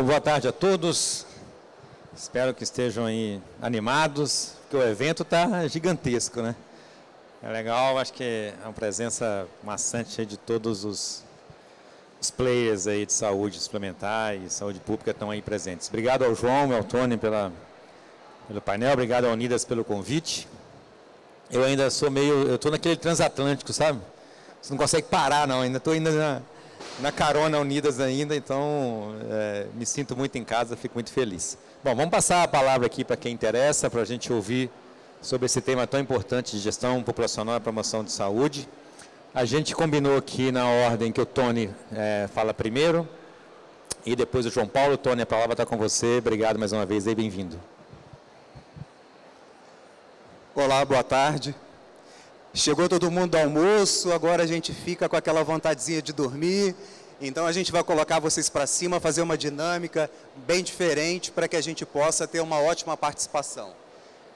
boa tarde a todos. Espero que estejam aí animados, porque o evento está gigantesco, né? É legal, acho que é uma presença maçante de todos os players aí de saúde suplementar e saúde pública estão aí presentes. Obrigado ao João e ao Tony pelo painel, obrigado ao Unidas pelo convite. Eu ainda sou eu estou naquele transatlântico, sabe? Você não consegue parar não, ainda estou ainda na carona Unidas ainda, então me sinto muito em casa, fico muito feliz. Bom, vamos passar a palavra aqui para quem interessa, para a gente ouvir sobre esse tema tão importante de gestão populacional e promoção de saúde. A gente combinou aqui na ordem que o Tony fala primeiro e depois o João Paulo. Tony, a palavra está com você. Obrigado mais uma vez e bem-vindo. Olá, boa tarde. Chegou todo mundo do almoço, agora a gente fica com aquela vontadezinha de dormir. Então a gente vai colocar vocês para cima, fazer uma dinâmica bem diferente para que a gente possa ter uma ótima participação.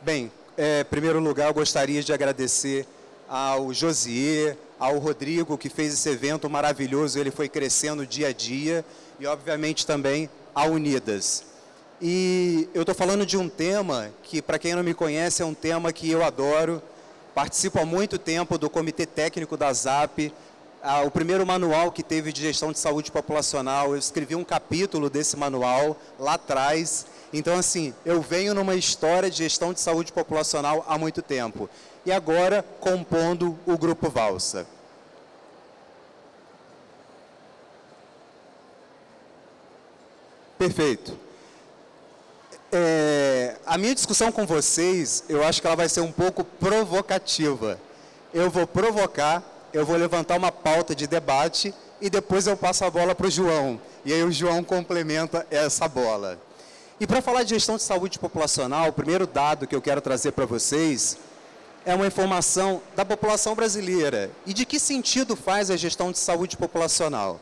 Bem, em primeiro lugar eu gostaria de agradecer ao Josier, ao Rodrigo, que fez esse evento maravilhoso, ele foi crescendo dia a dia, e obviamente também a Unidas. E eu estou falando de um tema que, para quem não me conhece, é um tema que eu adoro. Participo há muito tempo do Comitê Técnico da ZAP. O primeiro manual que teve de gestão de saúde populacional, eu escrevi um capítulo desse manual lá atrás. Então, assim, eu venho numa história de gestão de saúde populacional há muito tempo. E agora, compondo o Grupo Valsa. Perfeito. A minha discussão com vocês, eu acho que ela vai ser um pouco provocativa. Eu vou provocar, eu vou levantar uma pauta de debate e depois eu passo a bola para o João. E aí o João complementa essa bola. E para falar de gestão de saúde populacional, o primeiro dado que eu quero trazer para vocês é uma informação da população brasileira. E de que sentido faz a gestão de saúde populacional?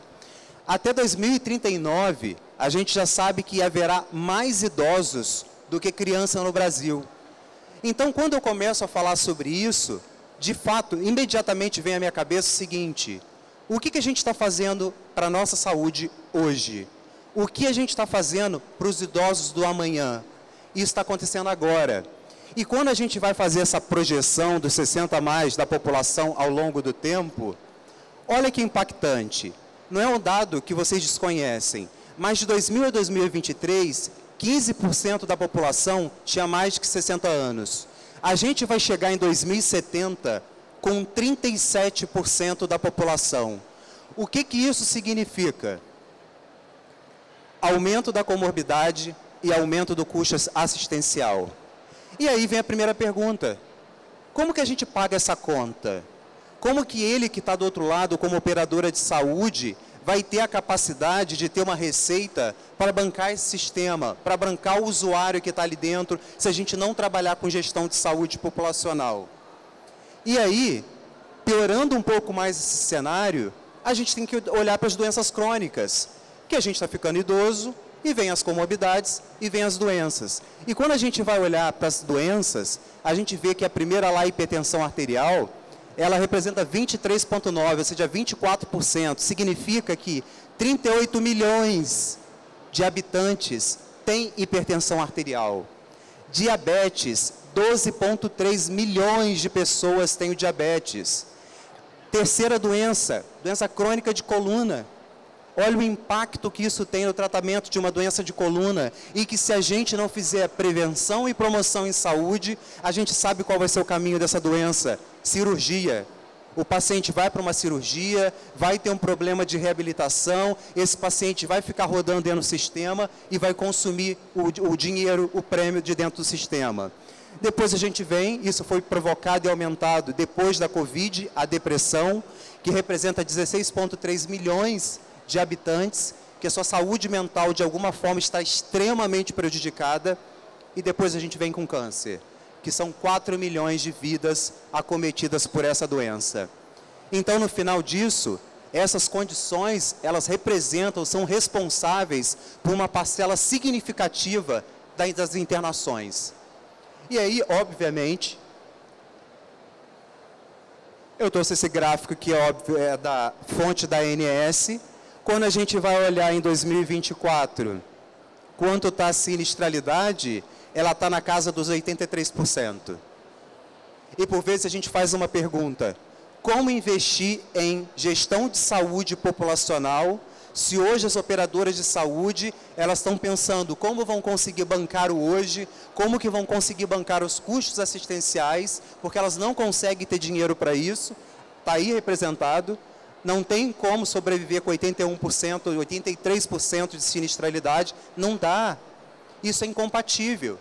Até 2039, a gente já sabe que haverá mais idosos do que crianças no Brasil. Então, quando eu começo a falar sobre isso, de fato, imediatamente vem à minha cabeça o seguinte: o que a gente está fazendo para a nossa saúde hoje? O que a gente está fazendo para os idosos do amanhã? Isso está acontecendo agora. E quando a gente vai fazer essa projeção dos 60 a mais da população ao longo do tempo, olha que impactante. Não é um dado que vocês desconhecem, mas de 2000 a 2023, 15% da população tinha mais de 60 anos. A gente vai chegar em 2070 com 37% da população. O que isso significa? Aumento da comorbidade e aumento do custo assistencial. E aí vem a primeira pergunta: como que a gente paga essa conta? Como que ele que está do outro lado, como operadora de saúde, vai ter a capacidade de ter uma receita para bancar esse sistema, para bancar o usuário que está ali dentro, se a gente não trabalhar com gestão de saúde populacional? E aí, piorando um pouco mais esse cenário, a gente tem que olhar para as doenças crônicas, que a gente está ficando idoso, e vem as comorbidades, e vem as doenças. E quando a gente vai olhar para as doenças, a gente vê que a primeira lá, a hipertensão arterial, ela representa 23,9%, ou seja, 24%. Significa que 38 milhões de habitantes têm hipertensão arterial. Diabetes, 12,3 milhões de pessoas têm o diabetes. Terceira doença, doença crônica de coluna. Olha o impacto que isso tem no tratamento de uma doença de coluna e que, se a gente não fizer prevenção e promoção em saúde, a gente sabe qual vai ser o caminho dessa doença: cirurgia. O paciente vai para uma cirurgia, vai ter um problema de reabilitação, esse paciente vai ficar rodando dentro do sistema e vai consumir o dinheiro, o prêmio de dentro do sistema. Depois a gente vem, isso foi provocado e aumentado depois da Covid, a depressão, que representa 16,3 milhões de habitantes, que a sua saúde mental de alguma forma está extremamente prejudicada. E depois a gente vem com câncer, que são 4 milhões de vidas acometidas por essa doença. Então, no final disso, essas condições, elas representam, são responsáveis por uma parcela significativa das internações. E aí, obviamente, eu trouxe esse gráfico que é óbvio, é da fonte da ANS. Quando a gente vai olhar em 2024, quanto está a sinistralidade, ela está na casa dos 83%. E por vezes a gente faz uma pergunta: como investir em gestão de saúde populacional, se hoje as operadoras de saúde, elas estão pensando como vão conseguir bancar o hoje, como que vão conseguir bancar os custos assistenciais, porque elas não conseguem ter dinheiro para isso, está aí representado, não tem como sobreviver com 81%, 83% de sinistralidade, não dá, isso é incompatível.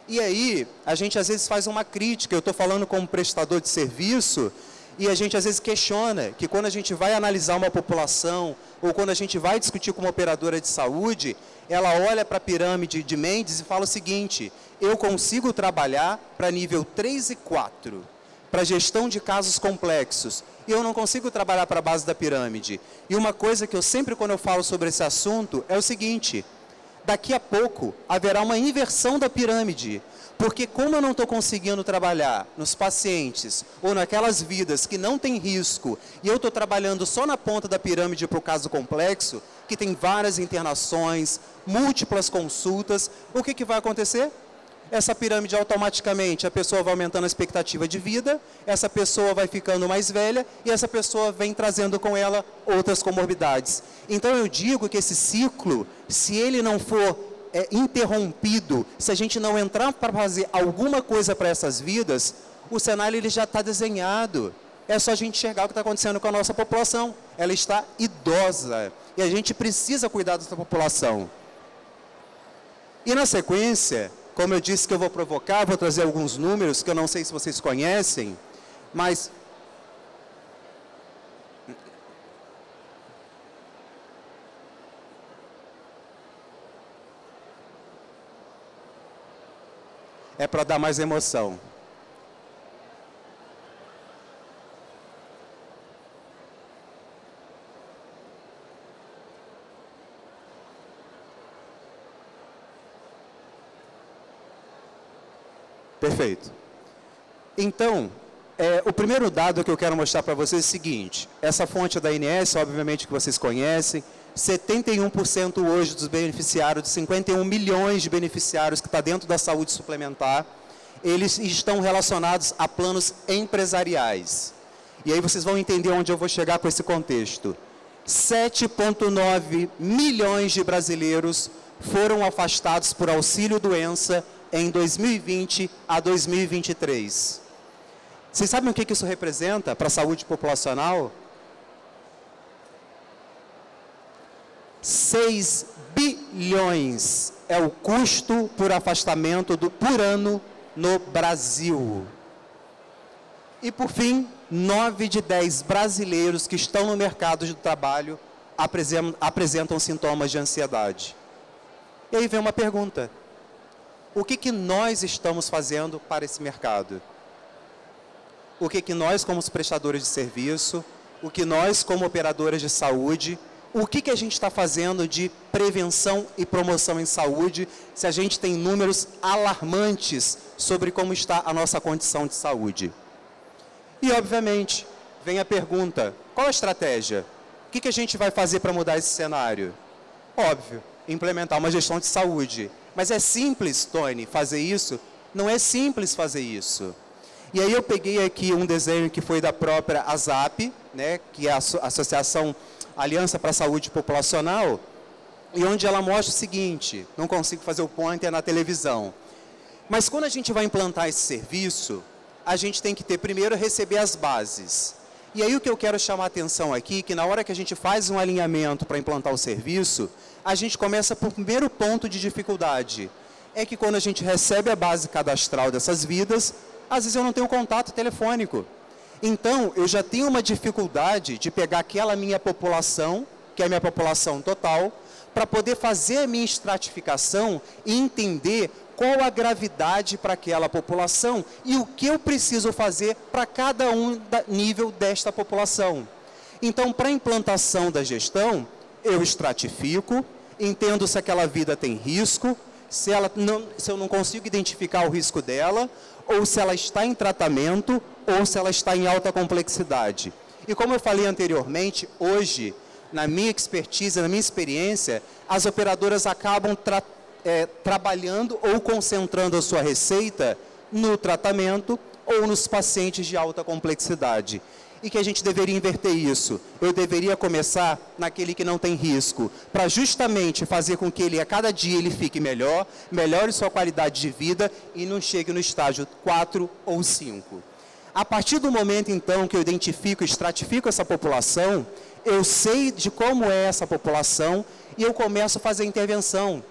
E aí, a gente às vezes faz uma crítica, eu estou falando como prestador de serviço, e a gente às vezes questiona que quando a gente vai analisar uma população, ou quando a gente vai discutir com uma operadora de saúde, ela olha para a pirâmide de Mendes e fala o seguinte: eu consigo trabalhar para nível 3 e 4, para gestão de casos complexos, e eu não consigo trabalhar para a base da pirâmide. E uma coisa que eu sempre, quando eu falo sobre esse assunto, é o seguinte: daqui a pouco haverá uma inversão da pirâmide, porque como eu não estou conseguindo trabalhar nos pacientes ou naquelas vidas que não têm risco, e eu estou trabalhando só na ponta da pirâmide para o caso complexo, que tem várias internações, múltiplas consultas, o que vai acontecer? Essa pirâmide automaticamente, a pessoa vai aumentando a expectativa de vida, essa pessoa vai ficando mais velha e essa pessoa vem trazendo com ela outras comorbidades. Então eu digo que esse ciclo, se ele não for interrompido, se a gente não entrar para fazer alguma coisa para essas vidas, o cenário ele já está desenhado. É só a gente enxergar o que está acontecendo com a nossa população. Ela está idosa e a gente precisa cuidar dessa população. E na sequência, como eu disse que eu vou provocar, vou trazer alguns números que eu não sei se vocês conhecem, mas é para dar mais emoção. Perfeito. Então, o primeiro dado que eu quero mostrar para vocês é o seguinte: essa fonte da ANS, obviamente que vocês conhecem, 71% hoje dos beneficiários, de 51 milhões de beneficiários que está dentro da saúde suplementar, eles estão relacionados a planos empresariais. E aí vocês vão entender onde eu vou chegar com esse contexto. 7,9 milhões de brasileiros foram afastados por auxílio-doença em 2020 a 2023. Vocês sabem o que isso representa para a saúde populacional? 6 bilhões é o custo por afastamento por ano no Brasil. E por fim, 9 de 10 brasileiros que estão no mercado de trabalho apresentam sintomas de ansiedade. E aí vem uma pergunta: o que nós estamos fazendo para esse mercado? O que nós, como prestadores de serviço, o que nós, como operadoras de saúde, o que a gente está fazendo de prevenção e promoção em saúde, se a gente tem números alarmantes sobre como está a nossa condição de saúde? E, obviamente, vem a pergunta: qual a estratégia? O que a gente vai fazer para mudar esse cenário? Óbvio, implementar uma gestão de saúde. Mas é simples, Tony, fazer isso? Não é simples fazer isso. E aí eu peguei aqui um desenho que foi da própria ASAP, né, que é a Associação Aliança para a Saúde Populacional, e onde ela mostra o seguinte: não consigo fazer o pointer na televisão. Mas quando a gente vai implantar esse serviço, a gente tem que ter primeiro receber as bases. E aí o que eu quero chamar a atenção aqui, que na hora que a gente faz um alinhamento para implantar o serviço, a gente começa por primeiro ponto de dificuldade. É que quando a gente recebe a base cadastral dessas vidas, às vezes eu não tenho contato telefônico. Então, eu já tenho uma dificuldade de pegar aquela minha população, que é a minha população total, para poder fazer a minha estratificação e entender qual a gravidade para aquela população e o que eu preciso fazer para cada nível desta população. Então, para a implantação da gestão, eu estratifico, entendo se aquela vida tem risco, se eu não consigo identificar o risco dela, ou se ela está em tratamento, ou se ela está em alta complexidade. E como eu falei anteriormente, hoje, na minha expertise, na minha experiência, as operadoras acabam trabalhando ou concentrando a sua receita no tratamento ou nos pacientes de alta complexidade. E que a gente deveria inverter isso. Eu deveria começar naquele que não tem risco, para justamente fazer com que ele, a cada dia, ele fique melhor, melhore sua qualidade de vida e não chegue no estágio 4 ou 5. A partir do momento, então, que eu identifico e estratifico essa população, eu sei de como é essa população e eu começo a fazer a intervenção.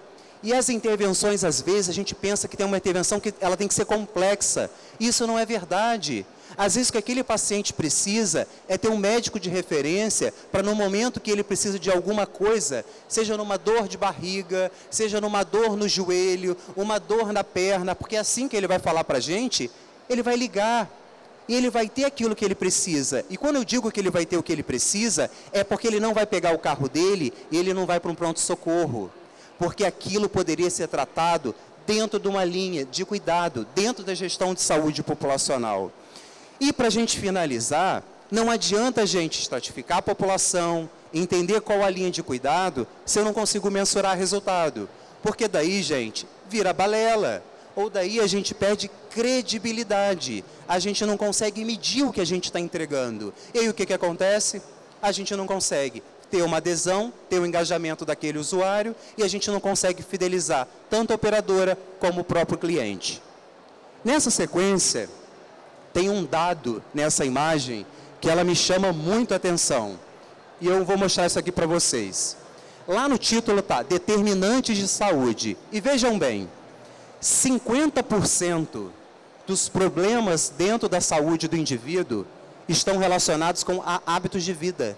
E as intervenções, às vezes, a gente pensa que tem uma intervenção que ela tem que ser complexa. Isso não é verdade. Às vezes, o que aquele paciente precisa é ter um médico de referência para, no momento que ele precisa de alguma coisa, seja numa dor de barriga, seja numa dor no joelho, uma dor na perna, porque é assim que ele vai falar para a gente, ele vai ligar. E ele vai ter aquilo que ele precisa. E quando eu digo que ele vai ter o que ele precisa, é porque ele não vai pegar o carro dele e ele não vai para um pronto-socorro. Porque aquilo poderia ser tratado dentro de uma linha de cuidado, dentro da gestão de saúde populacional. E para a gente finalizar, não adianta a gente estratificar a população, entender qual a linha de cuidado, se eu não consigo mensurar resultado. Porque daí, gente, vira balela. Ou daí a gente perde credibilidade. A gente não consegue medir o que a gente está entregando. E aí o que acontece? A gente não consegue ter uma adesão, ter o engajamento daquele usuário e a gente não consegue fidelizar tanto a operadora como o próprio cliente. Nessa sequência, tem um dado nessa imagem que ela me chama muito a atenção. E eu vou mostrar isso aqui para vocês. Lá no título está determinantes de saúde. E vejam bem, 50% dos problemas dentro da saúde do indivíduo estão relacionados com hábitos de vida.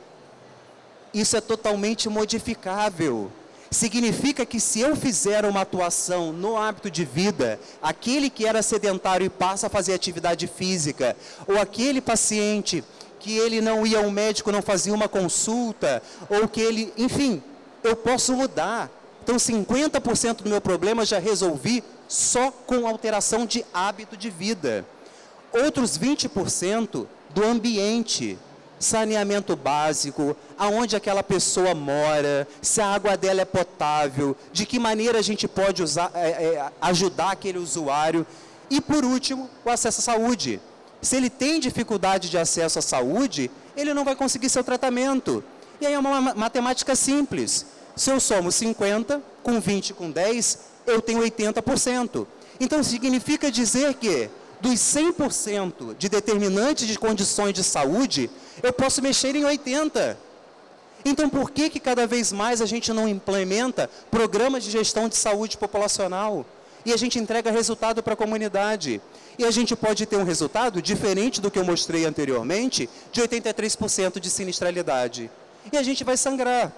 Isso é totalmente modificável. Significa que se eu fizer uma atuação no hábito de vida, aquele que era sedentário e passa a fazer atividade física, ou aquele paciente que ele não ia ao médico, não fazia uma consulta, ou que ele, enfim, eu posso mudar. Então 50% do meu problema já resolvi só com alteração de hábito de vida. Outros 20% do ambiente, saneamento básico, aonde aquela pessoa mora, se a água dela é potável, de que maneira a gente pode ajudar aquele usuário. E por último, o acesso à saúde. Se ele tem dificuldade de acesso à saúde, ele não vai conseguir seu tratamento. E aí é uma matemática simples. Se eu somo 50, com 20, com 10, eu tenho 80%. Então significa dizer que dos 100% de determinantes de condições de saúde, eu posso mexer em 80%. Então, por que cada vez mais a gente não implementa programas de gestão de saúde populacional? E a gente entrega resultado para a comunidade. E a gente pode ter um resultado diferente do que eu mostrei anteriormente, de 83% de sinistralidade. E a gente vai sangrar.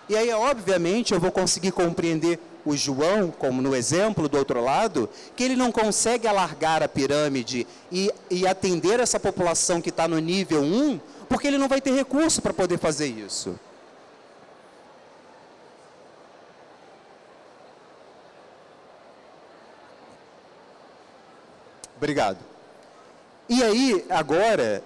E aí, obviamente, eu vou conseguir compreender o João, como no exemplo do outro lado, que ele não consegue alargar a pirâmide e atender essa população que está no nível 1, porque ele não vai ter recurso para poder fazer isso. Obrigado. E aí, agora,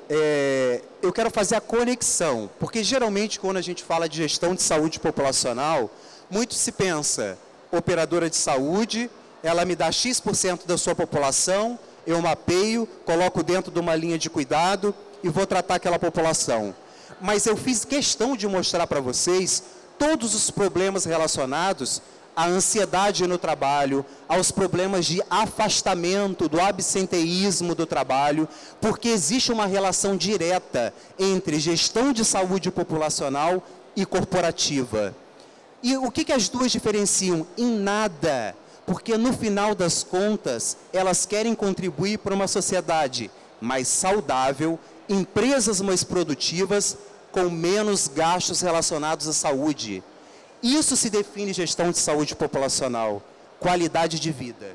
eu quero fazer a conexão, porque geralmente quando a gente fala de gestão de saúde populacional, muito se pensa, operadora de saúde, ela me dá X% da sua população, eu mapeio, coloco dentro de uma linha de cuidado e vou tratar aquela população. Mas eu fiz questão de mostrar para vocês todos os problemas relacionados à ansiedade no trabalho, aos problemas de afastamento, do absenteísmo do trabalho, porque existe uma relação direta entre gestão de saúde populacional e corporativa. E o que as duas diferenciam? Em nada, porque no final das contas, elas querem contribuir para uma sociedade mais saudável, empresas mais produtivas, com menos gastos relacionados à saúde. Isso se define gestão de saúde populacional, qualidade de vida.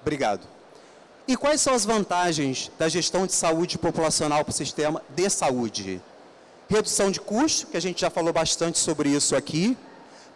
Obrigado. E quais são as vantagens da gestão de saúde populacional para o sistema de saúde? Redução de custo, que a gente já falou bastante sobre isso aqui.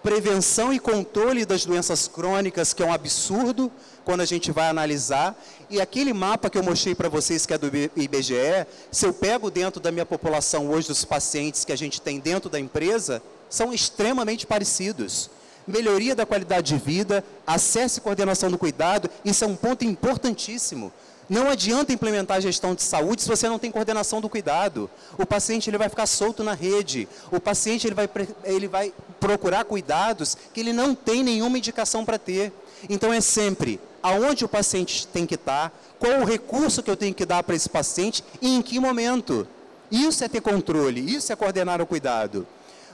Prevenção e controle das doenças crônicas, que é um absurdo quando a gente vai analisar. E aquele mapa que eu mostrei para vocês, que é do IBGE, se eu pego dentro da minha população hoje, dos pacientes que a gente tem dentro da empresa, são extremamente parecidos. Melhoria da qualidade de vida, acesso e coordenação do cuidado, isso é um ponto importantíssimo. Não adianta implementar a gestão de saúde se você não tem coordenação do cuidado. O paciente ele vai ficar solto na rede. O paciente ele vai procurar cuidados que ele não tem nenhuma indicação para ter. Então, é sempre aonde o paciente tem que estar, qual o recurso que eu tenho que dar para esse paciente e em que momento. Isso é ter controle, isso é coordenar o cuidado.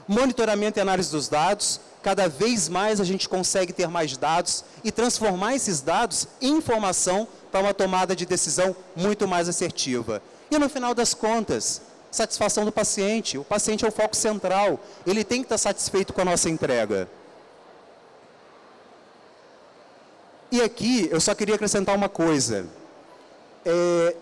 Monitoramento e análise dos dados. Cada vez mais a gente consegue ter mais dados e transformar esses dados em informação para uma tomada de decisão muito mais assertiva. E no final das contas, satisfação do paciente. O paciente é o foco central. Ele tem que estar satisfeito com a nossa entrega. E aqui eu só queria acrescentar uma coisa.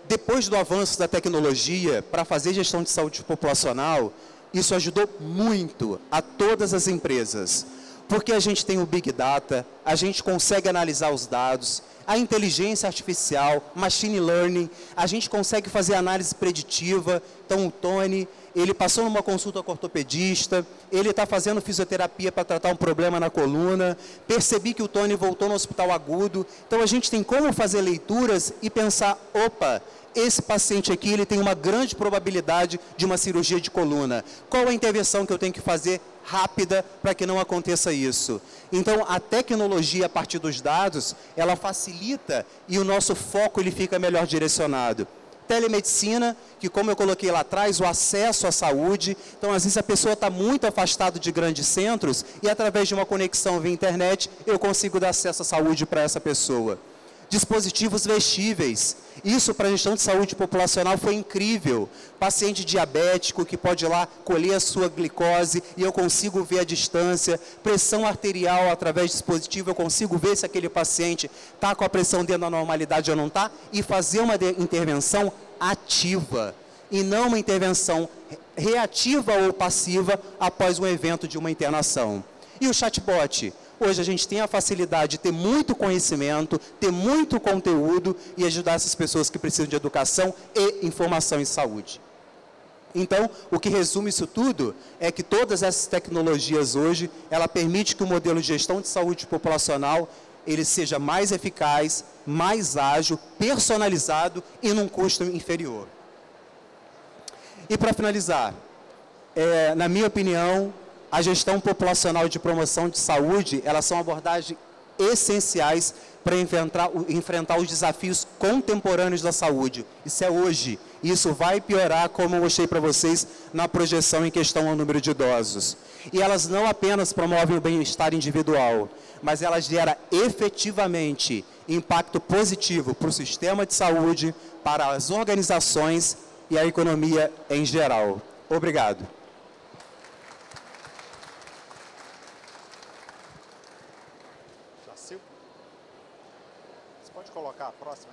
Depois do avanço da tecnologia para fazer gestão de saúde populacional, isso ajudou muito a todas as empresas, porque a gente tem o Big Data, a gente consegue analisar os dados, a inteligência artificial, machine learning, a gente consegue fazer análise preditiva. Então, o Tony, ele passou numa consulta com o ortopedista, ele está fazendo fisioterapia para tratar um problema na coluna, percebi que o Tony voltou no hospital agudo. Então, a gente tem como fazer leituras e pensar, opa, esse paciente aqui ele tem uma grande probabilidade de uma cirurgia de coluna. Qual a intervenção que eu tenho que fazer rápida para que não aconteça isso? Então, a tecnologia, a partir dos dados, ela facilita e o nosso foco ele fica melhor direcionado. Telemedicina, que como eu coloquei lá atrás, o acesso à saúde. Então, às vezes a pessoa está muito afastada de grandes centros e através de uma conexão via internet, eu consigo dar acesso à saúde para essa pessoa. Dispositivos vestíveis. Isso para a gestão de saúde populacional foi incrível. Paciente diabético que pode ir lá colher a sua glicose e eu consigo ver a distância. Pressão arterial através de dispositivo, eu consigo ver se aquele paciente está com a pressão dentro da normalidade ou não está e fazer uma intervenção ativa e não uma intervenção reativa ou passiva após um evento de uma internação. E o chatbot? Hoje a gente tem a facilidade de ter muito conhecimento, ter muito conteúdo e ajudar essas pessoas que precisam de educação e informação em saúde. Então, o que resume isso tudo é que todas essas tecnologias hoje, ela permite que o modelo de gestão de saúde populacional ele seja mais eficaz, mais ágil, personalizado e num custo inferior. E para finalizar, na minha opinião, a gestão populacional de promoção de saúde, elas são abordagens essenciais para enfrentar os desafios contemporâneos da saúde. Isso é hoje. Isso vai piorar, como eu mostrei para vocês, na projeção em questão ao número de idosos. E elas não apenas promovem o bem-estar individual, mas elas geram efetivamente impacto positivo para o sistema de saúde, para as organizações e a economia em geral. Obrigado. Colocar a próxima.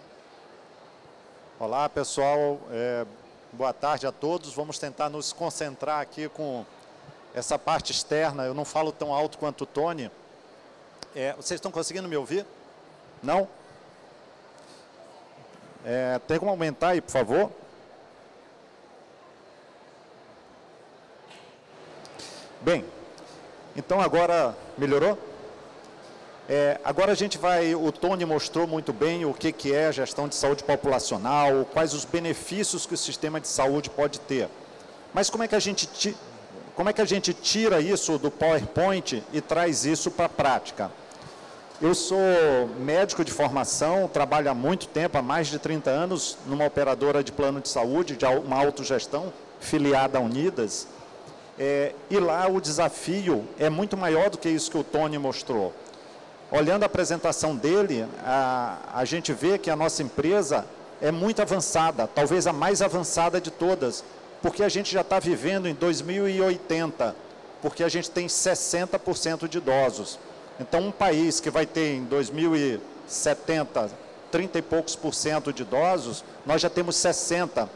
Olá, pessoal. Boa tarde a todos. Vamos tentar nos concentrar aqui com essa parte externa. Eu não falo tão alto quanto o Tony. Vocês estão conseguindo me ouvir? Não? Tem como aumentar aí, por favor? Bem, então agora melhorou? Agora a gente o Tony mostrou muito bem o que é a gestão de saúde populacional, quais os benefícios que o sistema de saúde pode ter. Mas como é que a gente tira isso do PowerPoint e traz isso para a prática? Eu sou médico de formação, trabalho há muito tempo, há mais de 30 anos, numa operadora de plano de saúde, de uma autogestão, filiada à Unidas. E lá o desafio é muito maior do que isso que o Tony mostrou. Olhando a apresentação dele, a gente vê que a nossa empresa é muito avançada, talvez a mais avançada de todas, porque a gente já está vivendo em 2080, porque a gente tem 60% de idosos. Então, um país que vai ter em 2070, 30 e poucos % de idosos, nós já temos 60%.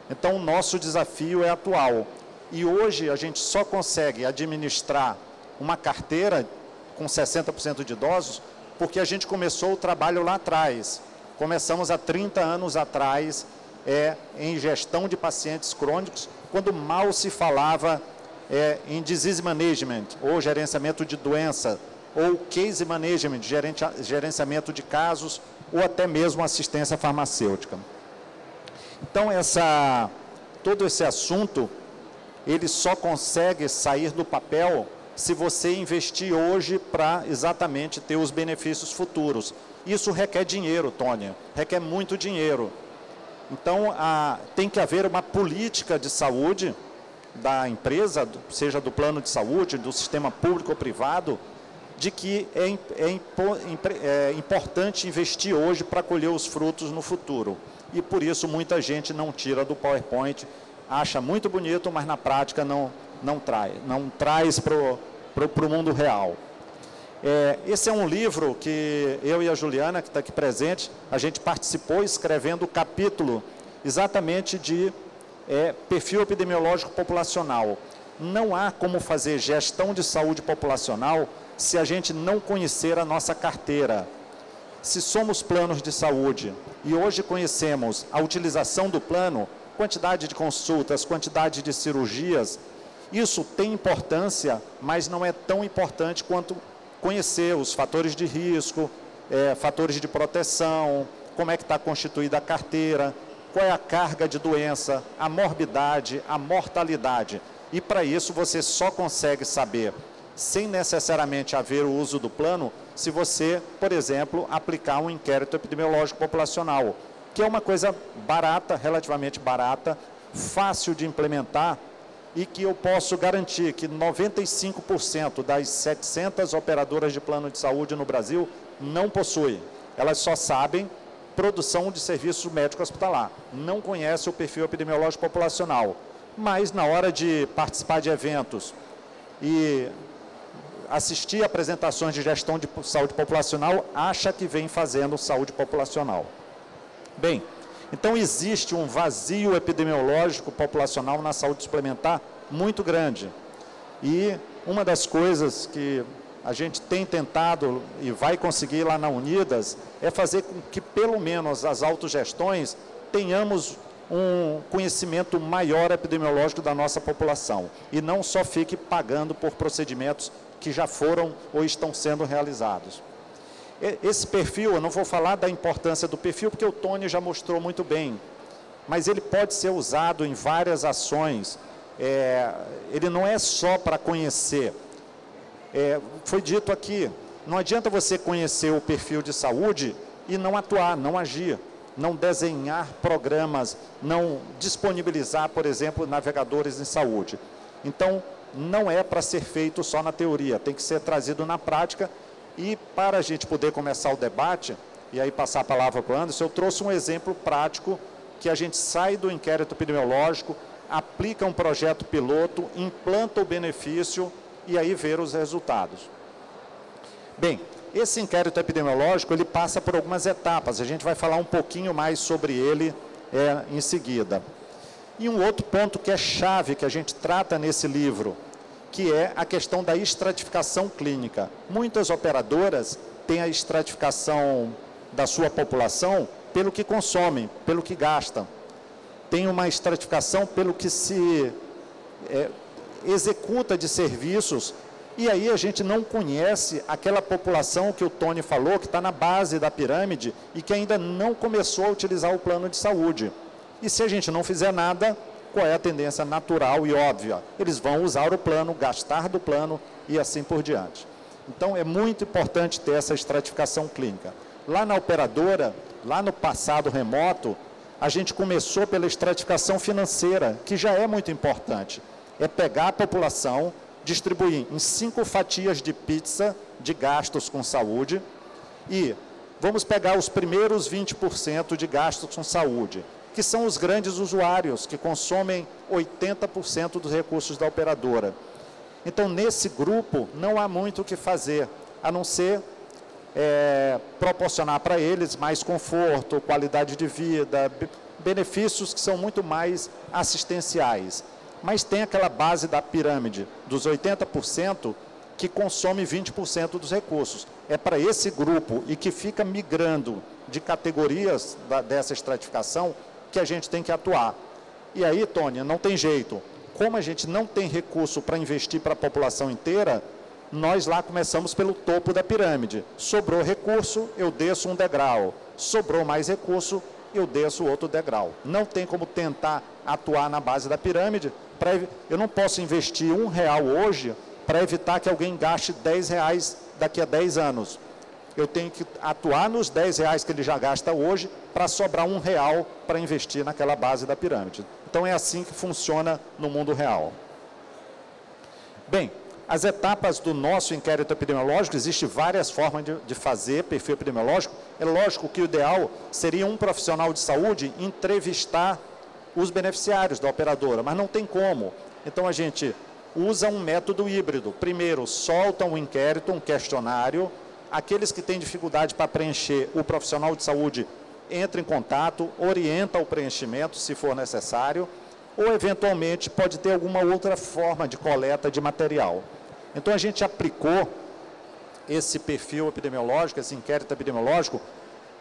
Então, o nosso desafio é atual. E hoje a gente só consegue administrar uma carteira com 60% de idosos, porque a gente começou o trabalho lá atrás. Começamos há 30 anos atrás em gestão de pacientes crônicos, quando mal se falava em disease management, ou gerenciamento de doença, ou case management, gerenciamento de casos, ou até mesmo assistência farmacêutica. Então, todo esse assunto, ele só consegue sair do papel se você investir hoje para exatamente ter os benefícios futuros. Isso requer dinheiro, Tônia, requer muito dinheiro. Então, tem que haver uma política de saúde da empresa, seja do plano de saúde, do sistema público ou privado, de que é importante investir hoje para colher os frutos no futuro. E por isso muita gente não tira do PowerPoint, acha muito bonito, mas na prática não traz para o mundo real. Esse é um livro que eu e a Juliana, que está aqui presente, a gente participou escrevendo o capítulo exatamente de perfil epidemiológico populacional. Não há como fazer gestão de saúde populacional se a gente não conhecer a nossa carteira. Se somos planos de saúde e hoje conhecemos a utilização do plano, quantidade de consultas, quantidade de cirurgias, isso tem importância, mas não é tão importante quanto conhecer os fatores de risco, fatores de proteção, como é que está constituída a carteira, qual é a carga de doença, a morbidade, a mortalidade. E para isso você só consegue saber, sem necessariamente haver o uso do plano, se você, por exemplo, aplicar um inquérito epidemiológico populacional, que é uma coisa barata, relativamente barata, fácil de implementar e que eu posso garantir que 95% das 700 operadoras de plano de saúde no Brasil não possuem. Elas só sabem produção de serviços médico-hospitalar, não conhecem o perfil epidemiológico populacional. Mas na hora de participar de eventos e assistir a apresentações de gestão de saúde populacional, acha que vem fazendo saúde populacional. Bem, então existe um vazio epidemiológico populacional na saúde suplementar muito grande. E uma das coisas que a gente tem tentado e vai conseguir lá na Unidas é fazer com que pelo menos as autogestões tenhamos um conhecimento maior epidemiológico da nossa população e não só fique pagando por procedimentos que já foram ou estão sendo realizados. Esse perfil, eu não vou falar da importância do perfil, porque o Tony já mostrou muito bem, mas ele pode ser usado em várias ações. Ele não é só para conhecer. Foi dito aqui, não adianta você conhecer o perfil de saúde e não atuar, não agir, não desenhar programas, não disponibilizar, por exemplo, navegadores em saúde. Então, não é para ser feito só na teoria, tem que ser trazido na prática. E para a gente poder começar o debate, e aí passar a palavra para o Anderson, eu trouxe um exemplo prático que a gente sai do inquérito epidemiológico, aplica um projeto piloto, implanta o benefício e aí ver os resultados. Bem, esse inquérito epidemiológico, ele passa por algumas etapas, a gente vai falar um pouquinho mais sobre ele em seguida. E um outro ponto que é chave, que a gente trata nesse livro, que é a questão da estratificação clínica. Muitas operadoras têm a estratificação da sua população pelo que consomem, pelo que gastam. Tem uma estratificação pelo que se executa de serviços, e aí a gente não conhece aquela população que o Tony falou, que está na base da pirâmide e que ainda não começou a utilizar o plano de saúde. E se a gente não fizer nada, qual é a tendência natural e óbvia? Eles vão usar o plano, gastar do plano e assim por diante. Então, é muito importante ter essa estratificação clínica. Lá na operadora, lá no passado remoto, a gente começou pela estratificação financeira, que já é muito importante. É pegar a população, distribuir em 5 fatias de pizza de gastos com saúde e vamos pegar os primeiros 20% de gastos com saúde, que são os grandes usuários, que consomem 80% dos recursos da operadora. Então, nesse grupo, não há muito o que fazer, a não ser proporcionar para eles mais conforto, qualidade de vida, benefícios que são muito mais assistenciais. Mas tem aquela base da pirâmide dos 80% que consome 20% dos recursos. É para esse grupo e que fica migrando de categorias dessa estratificação que a gente tem que atuar. E aí, Tônia, não tem jeito. como a gente não tem recurso para investir para a população inteira, nós lá começamos pelo topo da pirâmide. Sobrou recurso, eu desço um degrau. Sobrou mais recurso, eu desço outro degrau. Não tem como tentar atuar na base da pirâmide. Eu não posso investir R$1 hoje para evitar que alguém gaste R$10 daqui a 10 anos. Eu tenho que atuar nos R$10 que ele já gasta hoje para sobrar R$1 para investir naquela base da pirâmide. Então é assim que funciona no mundo real. Bem, as etapas do nosso inquérito epidemiológico, existem várias formas de fazer perfil epidemiológico. É lógico que o ideal seria um profissional de saúde entrevistar os beneficiários da operadora, mas não tem como. Então a gente usa um método híbrido. Primeiro, solta um inquérito, um questionário. Aqueles que têm dificuldade para preencher, o profissional de saúde entra em contato, orienta o preenchimento, se for necessário, ou eventualmente pode ter alguma outra forma de coleta de material. Então a gente aplicou esse perfil epidemiológico, esse inquérito epidemiológico,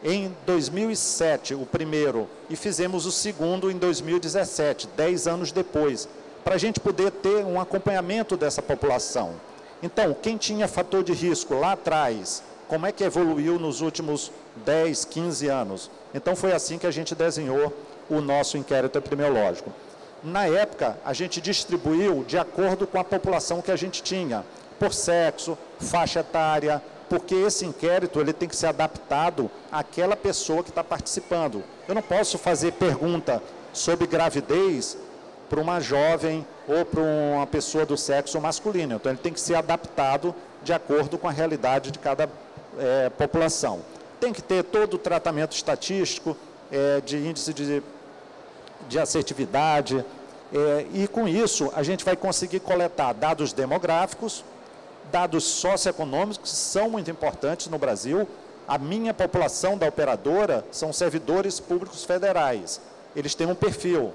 em 2007, o primeiro, e fizemos o segundo em 2017, 10 anos depois, para a gente poder ter um acompanhamento dessa população. Então, quem tinha fator de risco lá atrás, como é que evoluiu nos últimos 10, 15 anos? Então, foi assim que a gente desenhou o nosso inquérito epidemiológico. Na época, a gente distribuiu de acordo com a população que a gente tinha, por sexo, faixa etária, porque esse inquérito ele tem que ser adaptado àquela pessoa que está participando. Eu não posso fazer pergunta sobre gravidez para uma jovem ou para uma pessoa do sexo masculino. Então, ele tem que ser adaptado de acordo com a realidade de cada população. Tem que ter todo o tratamento estatístico, de índice de assertividade, e com isso a gente vai conseguir coletar dados demográficos, dados socioeconômicos, que são muito importantes no Brasil. A minha população da operadora são servidores públicos federais. Eles têm um perfil.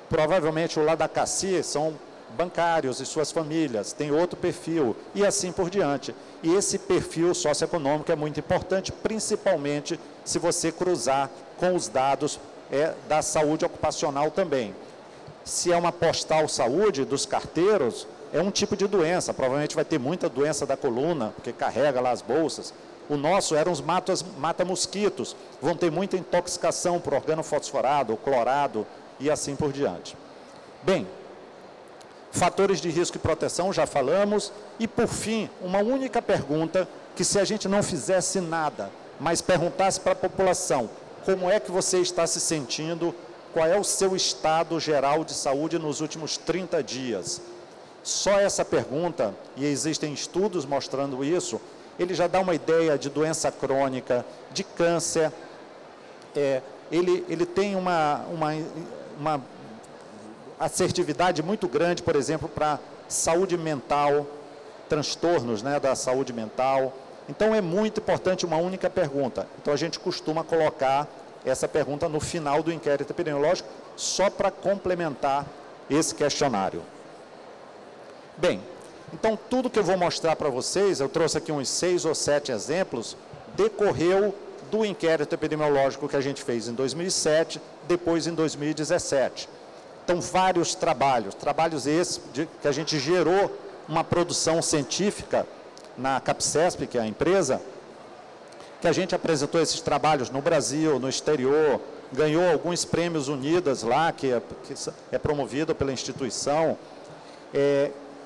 Provavelmente o lá da CACI são bancários e suas famílias, tem outro perfil, e assim por diante. E esse perfil socioeconômico é muito importante, principalmente se você cruzar com os dados da saúde ocupacional também. Se é uma postal saúde dos carteiros, é um tipo de doença, provavelmente vai ter muita doença da coluna, porque carrega lá as bolsas. O nosso eram os mata-mosquitos, vão ter muita intoxicação por organofosforado, clorado e assim por diante. Bem, fatores de risco e proteção, já falamos. E, por fim, uma única pergunta, que se a gente não fizesse nada, mas perguntasse para a população, como é que você está se sentindo, qual é o seu estado geral de saúde nos últimos 30 dias? Só essa pergunta, e existem estudos mostrando isso, ele já dá uma ideia de doença crônica, de câncer, ele tem uma assertividade muito grande, por exemplo, para saúde mental, transtornos da saúde mental. Então, é muito importante uma única pergunta. Então, a gente costuma colocar essa pergunta no final do inquérito epidemiológico, só para complementar esse questionário. Bem, então, tudo que eu vou mostrar para vocês, eu trouxe aqui uns 6 ou 7 exemplos, decorreu do inquérito epidemiológico que a gente fez em 2007, depois em 2017. Então, vários trabalhos esses que a gente gerou uma produção científica na Capcesp, que é a empresa, que a gente apresentou esses trabalhos no Brasil, no exterior, ganhou alguns prêmios Unidas lá, que é promovido pela instituição.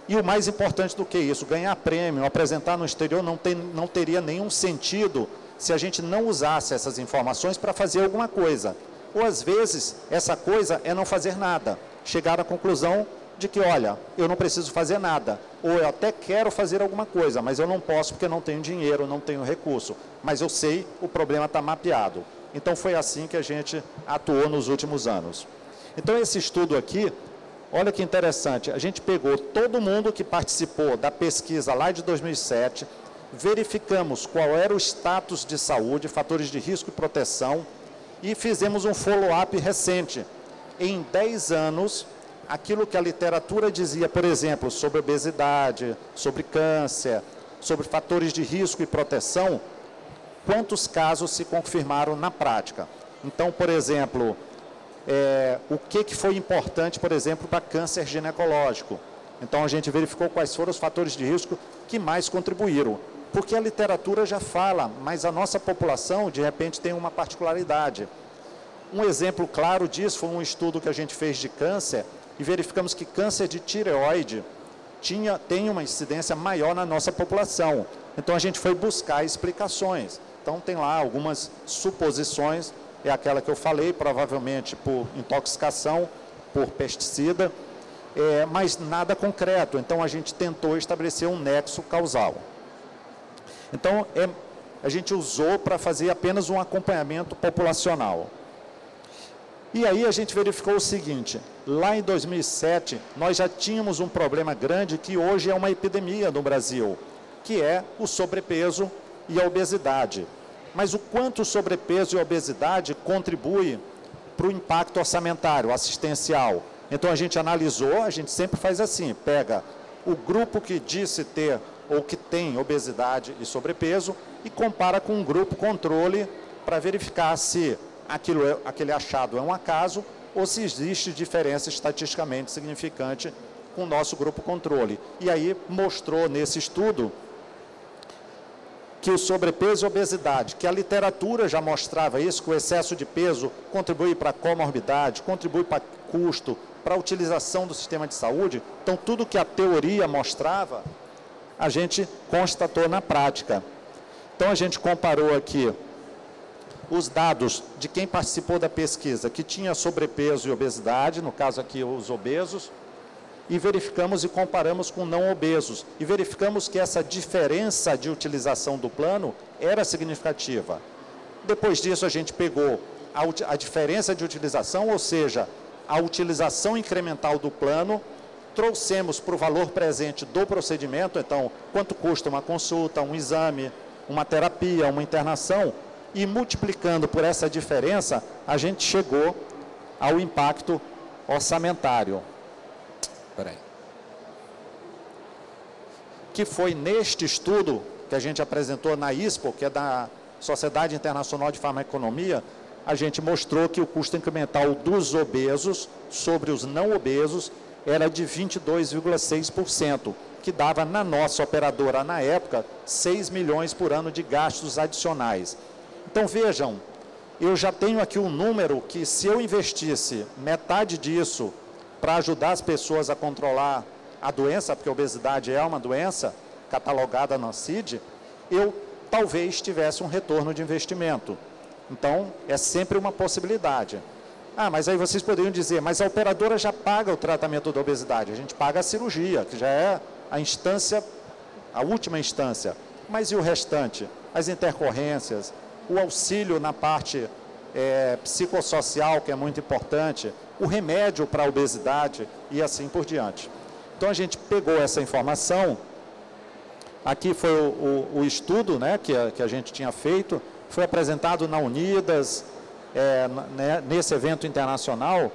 E o mais importante do que isso, ganhar prêmio, apresentar no exterior, não teria nenhum sentido se a gente não usasse essas informações para fazer alguma coisa. Ou, às vezes, essa coisa é não fazer nada. Chegar à conclusão de que, olha, eu não preciso fazer nada. Ou eu até quero fazer alguma coisa, mas eu não posso porque não tenho dinheiro, não tenho recurso. Mas eu sei, o problema está mapeado. Então, foi assim que a gente atuou nos últimos anos. Então, esse estudo aqui, olha que interessante, a gente pegou todo mundo que participou da pesquisa lá de 2007, verificamos qual era o status de saúde, fatores de risco e proteção, e fizemos um follow-up recente. Em 10 anos, aquilo que a literatura dizia, por exemplo, sobre obesidade, sobre câncer, sobre fatores de risco e proteção, quantos casos se confirmaram na prática. Então, por exemplo, o que foi importante, por exemplo, para câncer ginecológico. Então, a gente verificou quais foram os fatores de risco que mais contribuíram. Porque a literatura já fala, mas a nossa população, de repente, tem uma particularidade. Um exemplo claro disso foi um estudo que a gente fez de câncer e verificamos que câncer de tireoide tem uma incidência maior na nossa população. Então, a gente foi buscar explicações. Então, tem lá algumas suposições, é aquela que eu falei, provavelmente por intoxicação, por pesticida, mas nada concreto. Então, a gente tentou estabelecer um nexo causal. Então, a gente usou para fazer apenas um acompanhamento populacional. E aí a gente verificou o seguinte, lá em 2007, nós já tínhamos um problema grande que hoje é uma epidemia no Brasil, que é o sobrepeso e a obesidade. Mas o quanto o sobrepeso e a obesidade contribuem para o impacto orçamentário, assistencial. Então a gente analisou, a gente sempre faz assim, pega o grupo que disse ter ou que tem obesidade e sobrepeso e compara com um grupo controle para verificar se aquele achado é um acaso ou se existe diferença estatisticamente significante com o nosso grupo controle. E aí mostrou nesse estudo que o sobrepeso e a obesidade, que a literatura já mostrava isso, que o excesso de peso contribui para a comorbidade, contribui para custo, para a utilização do sistema de saúde. Então, tudo que a teoria mostrava, a gente constatou na prática. Então, a gente comparou aqui os dados de quem participou da pesquisa, que tinha sobrepeso e obesidade, no caso aqui os obesos, e verificamos e comparamos com não obesos. E verificamos que essa diferença de utilização do plano era significativa. Depois disso, a gente pegou a diferença de utilização, ou seja, a utilização incremental do plano, trouxemos para o valor presente do procedimento, então, quanto custa uma consulta, um exame, uma terapia, uma internação, e multiplicando por essa diferença, a gente chegou ao impacto orçamentário. Que foi neste estudo que a gente apresentou na ISPO, que é da Sociedade Internacional de Farmacoeconomia, a gente mostrou que o custo incremental dos obesos sobre os não obesos era de 22,6%, que dava na nossa operadora, na época, 6 milhões por ano de gastos adicionais. Então, vejam, eu já tenho aqui um número que, se eu investisse metade disso para ajudar as pessoas a controlar a doença, porque a obesidade é uma doença catalogada na CID, eu talvez tivesse um retorno de investimento. Então, é sempre uma possibilidade. Ah, mas aí vocês poderiam dizer, mas a operadora já paga o tratamento da obesidade, a gente paga a cirurgia, que já é a instância, a última instância. Mas e o restante? As intercorrências, o auxílio na parte psicossocial, que é muito importante, o remédio para a obesidade e assim por diante. Então, a gente pegou essa informação, aqui foi o estudo, né, que a gente tinha feito, foi apresentado na Unidas, nesse evento internacional,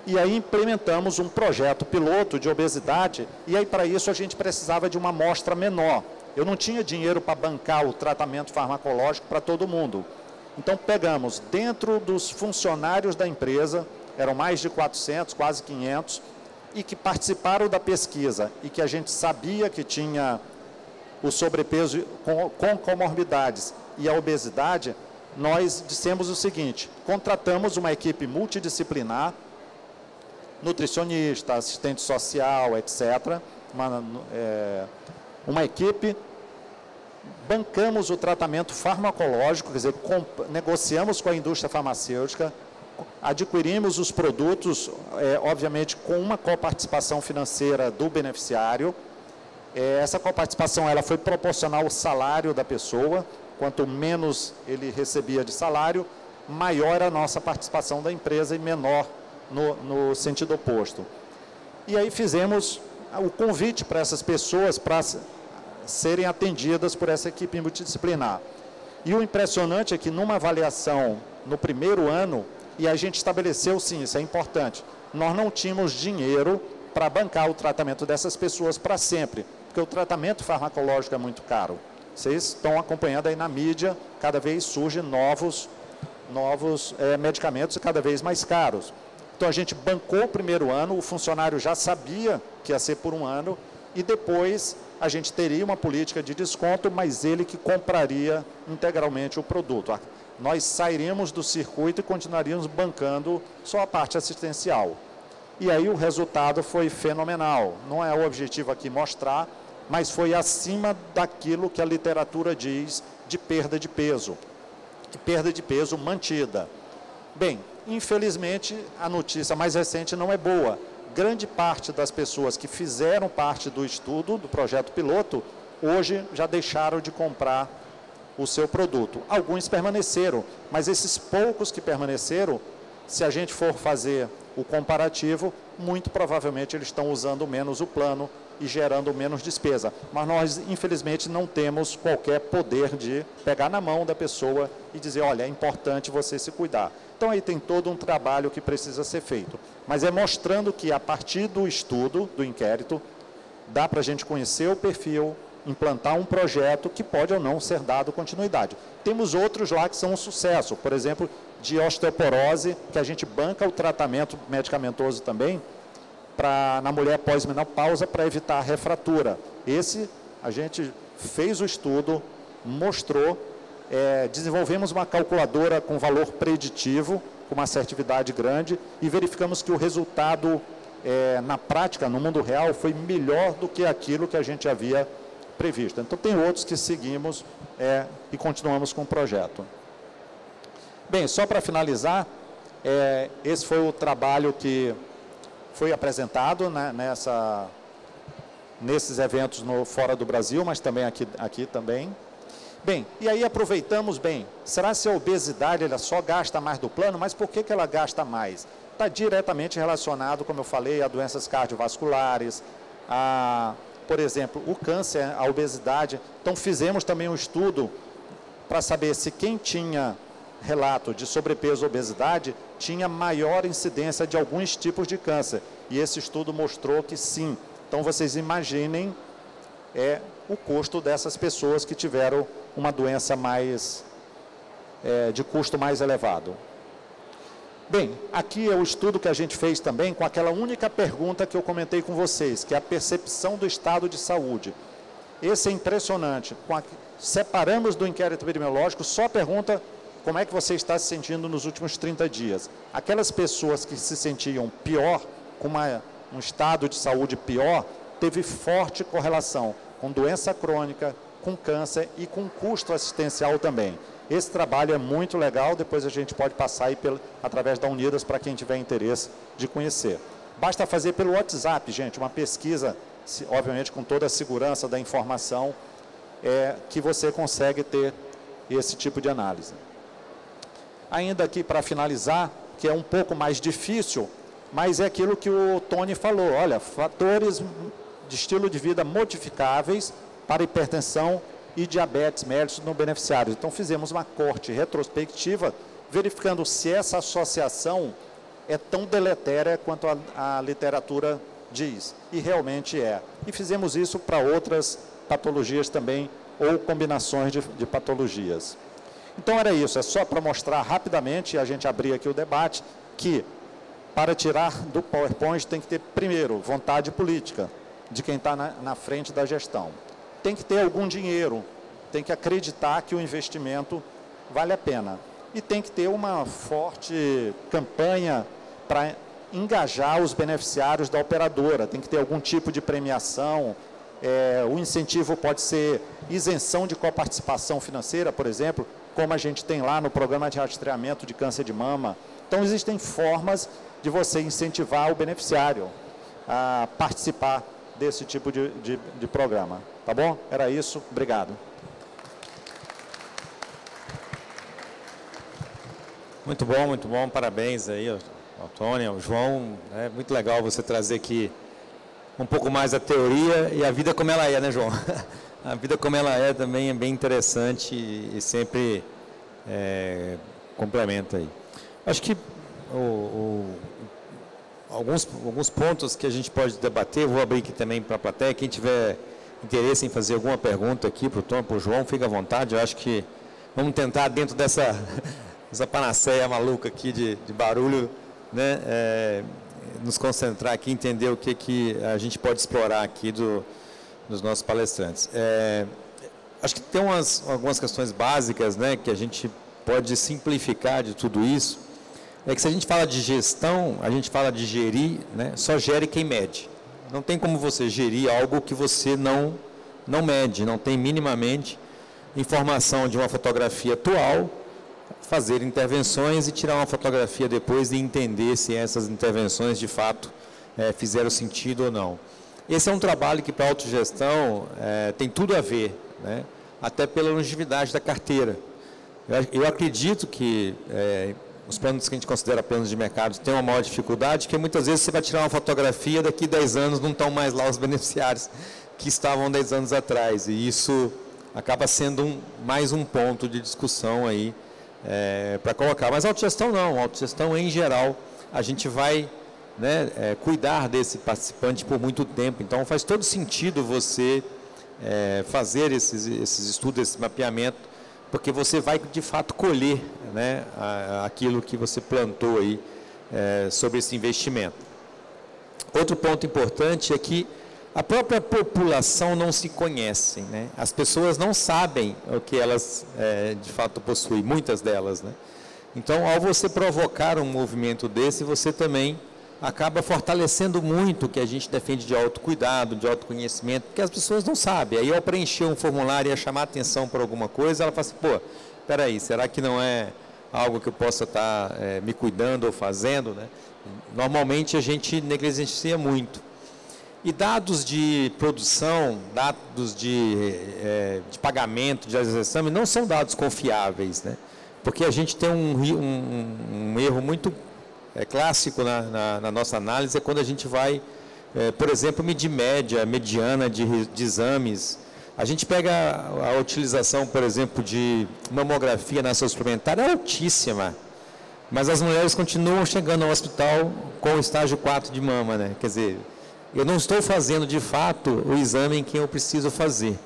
e aí implementamos um projeto piloto de obesidade, e aí para isso a gente precisava de uma amostra menor. Eu não tinha dinheiro para bancar o tratamento farmacológico para todo mundo. Então, pegamos dentro dos funcionários da empresa, eram mais de 400, quase 500, e que participaram da pesquisa, e que a gente sabia que tinha o sobrepeso com comorbidades e a obesidade, nós dissemos o seguinte, contratamos uma equipe multidisciplinar, nutricionista, assistente social, etc., uma equipe, bancamos o tratamento farmacológico, quer dizer, negociamos com a indústria farmacêutica, adquirimos os produtos, obviamente, com uma coparticipação financeira do beneficiário. Essa coparticipação ela foi proporcional ao salário da pessoa, quanto menos ele recebia de salário, maior a nossa participação da empresa e menor no sentido oposto. E aí fizemos o convite para essas pessoas para serem atendidas por essa equipe multidisciplinar. E o impressionante é que numa avaliação no primeiro ano, e a gente estabeleceu, sim, isso é importante, nós não tínhamos dinheiro para bancar o tratamento dessas pessoas para sempre, porque o tratamento farmacológico é muito caro. Vocês estão acompanhando aí na mídia, cada vez surgem novos novos medicamentos e cada vez mais caros. Então a gente bancou o primeiro ano, o funcionário já sabia que ia ser por um ano e depois a gente teria uma política de desconto, mas ele que compraria integralmente o produto. Nós sairíamos do circuito e continuaríamos bancando só a parte assistencial. E aí o resultado foi fenomenal. Não é o objetivo aqui mostrar, mas foi acima daquilo que a literatura diz de perda de peso. E perda de peso mantida. Bem, infelizmente a notícia mais recente não é boa. Grande parte das pessoas que fizeram parte do estudo, do projeto piloto, hoje já deixaram de comprar o seu produto. Alguns permaneceram, mas esses poucos que permaneceram, se a gente for fazer o comparativo, muito provavelmente eles estão usando menos o plano e gerando menos despesa. Mas nós, infelizmente, não temos qualquer poder de pegar na mão da pessoa e dizer, olha, é importante você se cuidar. Então, aí tem todo um trabalho que precisa ser feito. Mas é mostrando que, a partir do estudo, do inquérito, dá para a gente conhecer o perfil, implantar um projeto que pode ou não ser dado continuidade. Temos outros lá que são um sucesso, por exemplo, de osteoporose, que a gente banca o tratamento medicamentoso também, na mulher pós-menopausa para evitar a refratura. Esse, a gente fez o estudo, mostrou, desenvolvemos uma calculadora com valor preditivo, com uma assertividade grande, e verificamos que o resultado, na prática, no mundo real, foi melhor do que aquilo que a gente havia previsto. Então, tem outros que seguimos e continuamos com o projeto. Bem, só para finalizar, esse foi o trabalho que foi apresentado, né, nesses eventos fora do Brasil, mas também aqui também. Bem, e aí aproveitamos bem, será que a obesidade ela só gasta mais do plano, mas por que ela gasta mais? Está diretamente relacionado, como eu falei, a doenças cardiovasculares, por exemplo, o câncer, a obesidade. Então fizemos também um estudo para saber se quem tinha relato de sobrepeso ou obesidade tinha maior incidência de alguns tipos de câncer. E esse estudo mostrou que sim. Então, vocês imaginem o custo dessas pessoas que tiveram uma doença de custo mais elevado. Bem, aqui é o estudo que a gente fez também com aquela única pergunta que eu comentei com vocês, que é a percepção do estado de saúde. Esse é impressionante. Separamos do inquérito epidemiológico só a pergunta: como é que você está se sentindo nos últimos 30 dias? Aquelas pessoas que se sentiam pior, com um estado de saúde pior, teve forte correlação com doença crônica, com câncer e com custo assistencial também. Esse trabalho é muito legal, depois a gente pode passar aí através da Unidas para quem tiver interesse de conhecer. Basta fazer pelo WhatsApp, gente, uma pesquisa, obviamente com toda a segurança da informação, que você consegue ter esse tipo de análise. Ainda aqui para finalizar, que é um pouco mais difícil, mas é aquilo que o Tony falou, olha, fatores de estilo de vida modificáveis para hipertensão e diabetes mellitus no beneficiário. Então fizemos uma corte retrospectiva, verificando se essa associação é tão deletéria quanto a literatura diz, e realmente é. E fizemos isso para outras patologias também, ou combinações de patologias. Então era isso, é só para mostrar rapidamente, a gente abrir aqui o debate, que para tirar do PowerPoint tem que ter, primeiro, vontade política de quem está na frente da gestão. Tem que ter algum dinheiro, tem que acreditar que o investimento vale a pena. E tem que ter uma forte campanha para engajar os beneficiários da operadora, tem que ter algum tipo de premiação. O incentivo pode ser isenção de coparticipação financeira, por exemplo, como a gente tem lá no programa de rastreamento de câncer de mama. Então, existem formas de você incentivar o beneficiário a participar desse tipo de programa. Tá bom? Era isso. Obrigado. Muito bom. Parabéns aí ao Tony, ao João. É muito legal você trazer aqui um pouco mais a teoria e a vida como ela é, né, João? A vida como ela é também é bem interessante e sempre complementa aí. Acho que alguns pontos que a gente pode debater, eu vou abrir aqui também para a plateia. Quem tiver interesse em fazer alguma pergunta aqui para o Tom, para o João, fica à vontade. Eu acho que vamos tentar, dentro essa panaceia maluca aqui de barulho, né? Nos concentrar aqui, entender o que a gente pode explorar aqui dos nossos palestrantes. Acho que tem algumas questões básicas, né, que a gente pode simplificar de tudo isso. É que se a gente fala de gestão, a gente fala de gerir, né, só gere quem mede. Não tem como você gerir algo que você não mede, não tem minimamente informação de uma fotografia atual, fazer intervenções e tirar uma fotografia depois e entender se essas intervenções de fato fizeram sentido ou não. Esse é um trabalho que para a autogestão tem tudo a ver, né? Até pela longevidade da carteira. Eu acredito que os planos que a gente considera planos de mercado têm uma maior dificuldade, porque muitas vezes você vai tirar uma fotografia, daqui 10 anos não estão mais lá os beneficiários que estavam 10 anos atrás, e isso acaba sendo mais um ponto de discussão aí para colocar. Mas a autogestão não, a autogestão em geral, a gente vai, né, cuidar desse participante por muito tempo, então faz todo sentido você fazer esses estudos, esse mapeamento, porque você vai de fato colher, né, aquilo que você plantou aí sobre esse investimento. Outro ponto importante é que a própria população não se conhece, né? As pessoas não sabem o que elas de fato possuem, muitas delas, né? Então, ao você provocar um movimento desse, você também acaba fortalecendo muito o que a gente defende de autocuidado, de autoconhecimento, porque as pessoas não sabem. Aí, ao preencher um formulário e chamar atenção por alguma coisa, ela fala assim, pô, peraí, será que não é algo que eu possa estar me cuidando ou fazendo, né? Normalmente, a gente negligencia muito. E dados de produção, dados de pagamento, de exame, não são dados confiáveis, né? Porque a gente tem um erro muito clássico na nossa análise, é quando a gente vai, por exemplo, medir mediana de exames. A gente pega a utilização, por exemplo, de mamografia na saúde suplementar, é altíssima, mas as mulheres continuam chegando ao hospital com o estágio 4 de mama, né? Quer dizer, eu não estou fazendo, de fato, o exame em que eu preciso fazer.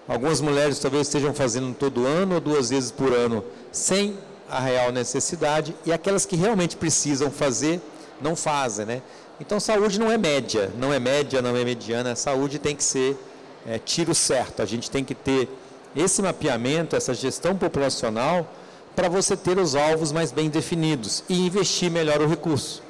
Algumas mulheres talvez estejam fazendo todo ano ou 2 vezes por ano, sem a real necessidade, e aquelas que realmente precisam fazer, não fazem, né? Então, saúde não é média, não é mediana, saúde tem que ser tiro certo. A gente tem que ter esse mapeamento, essa gestão populacional, para você ter os alvos mais bem definidos e investir melhor o recurso.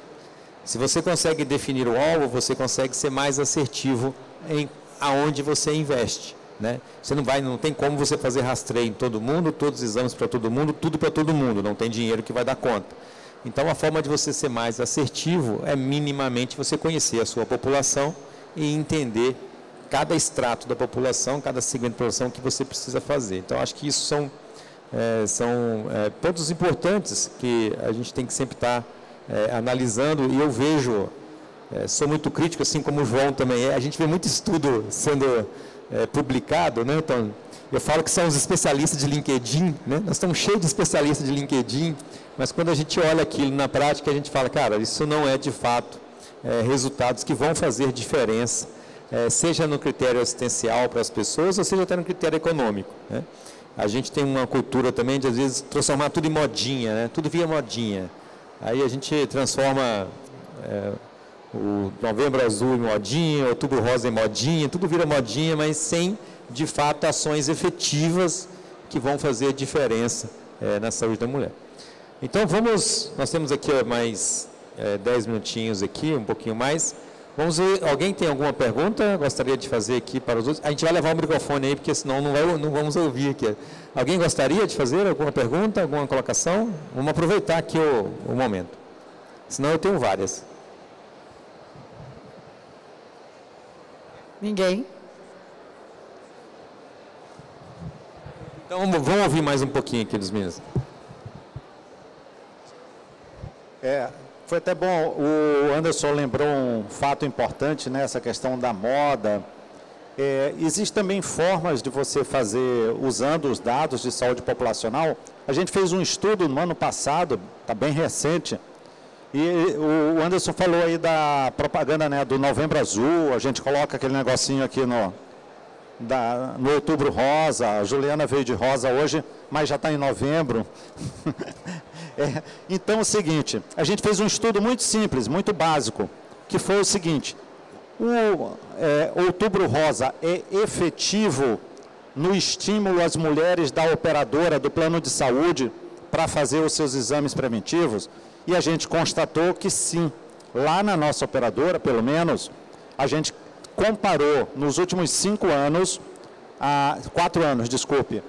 Se você consegue definir o alvo, você consegue ser mais assertivo em aonde você investe, né? Você não tem como você fazer rastreio em todo mundo, todos os exames para todo mundo, tudo para todo mundo, não tem dinheiro que vai dar conta. Então, a forma de você ser mais assertivo é minimamente você conhecer a sua população e entender cada extrato da população, cada segmento da população que você precisa fazer. Então, acho que isso são pontos importantes que a gente tem que sempre estar analisando, e eu vejo, sou muito crítico, assim como o João também a gente vê muito estudo sendo publicado, né? Então, eu falo que são os especialistas de LinkedIn, né? Nós estamos cheios de especialistas de LinkedIn, mas quando a gente olha aquilo na prática, a gente fala, cara, isso não é de fato resultados que vão fazer diferença, seja no critério assistencial para as pessoas, ou seja até no critério econômico, né? A gente tem uma cultura também de, às vezes, transformar tudo em modinha, né? Tudo via modinha. Aí a gente transforma o Novembro Azul em modinha, Outubro Rosa em modinha, tudo vira modinha, mas sem, de fato, ações efetivas que vão fazer diferença na saúde da mulher. Então, nós temos aqui mais 10 minutinhos aqui, um pouquinho mais. Vamos ver, alguém tem alguma pergunta? Gostaria de fazer aqui para os outros? A gente vai levar o microfone aí, porque senão não vamos ouvir aqui. Alguém gostaria de fazer alguma pergunta, alguma colocação? Vamos aproveitar aqui o momento. Senão eu tenho várias. Ninguém? Então vamos ouvir mais um pouquinho aqui dos meninos. Foi até bom, o Anderson lembrou um fato importante, né, essa questão da moda. Existem também formas de você fazer, usando os dados de saúde populacional. A gente fez um estudo no ano passado, está bem recente, e o Anderson falou aí da propaganda, né, do Novembro Azul, a gente coloca aquele negocinho aqui no Outubro Rosa, a Juliana veio de rosa hoje, mas já está em novembro. Então, é o seguinte, a gente fez um estudo muito simples, muito básico, que foi o seguinte: o Outubro Rosa é efetivo no estímulo às mulheres da operadora do plano de saúde para fazer os seus exames preventivos? E a gente constatou que sim. Lá na nossa operadora, pelo menos, a gente comparou nos últimos 4 anos, desculpe,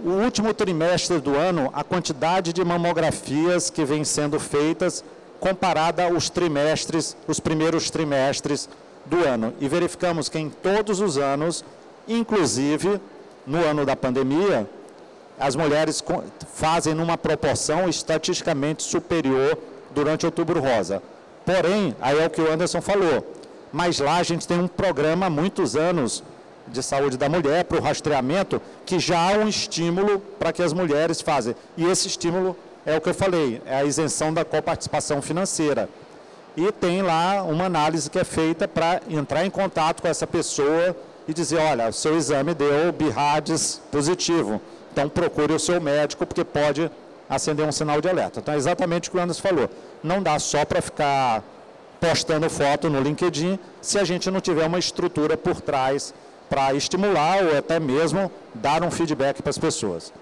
o último trimestre do ano, a quantidade de mamografias que vem sendo feitas comparada aos trimestres, os primeiros trimestres do ano. E verificamos que em todos os anos, inclusive no ano da pandemia, as mulheres fazem numa proporção estatisticamente superior durante Outubro Rosa. Porém, aí é o que o Anderson falou, mas lá a gente tem um programa há muitos anos de saúde da mulher, para o rastreamento, que já há um estímulo para que as mulheres fazem. E esse estímulo é o que eu falei, é a isenção da coparticipação financeira. E tem lá uma análise que é feita para entrar em contato com essa pessoa e dizer, olha, o seu exame deu BIRADS positivo, então procure o seu médico, porque pode acender um sinal de alerta. Então é exatamente o que o Anderson falou. Não dá só para ficar postando foto no LinkedIn, se a gente não tiver uma estrutura por trás para estimular ou até mesmo dar um feedback para as pessoas.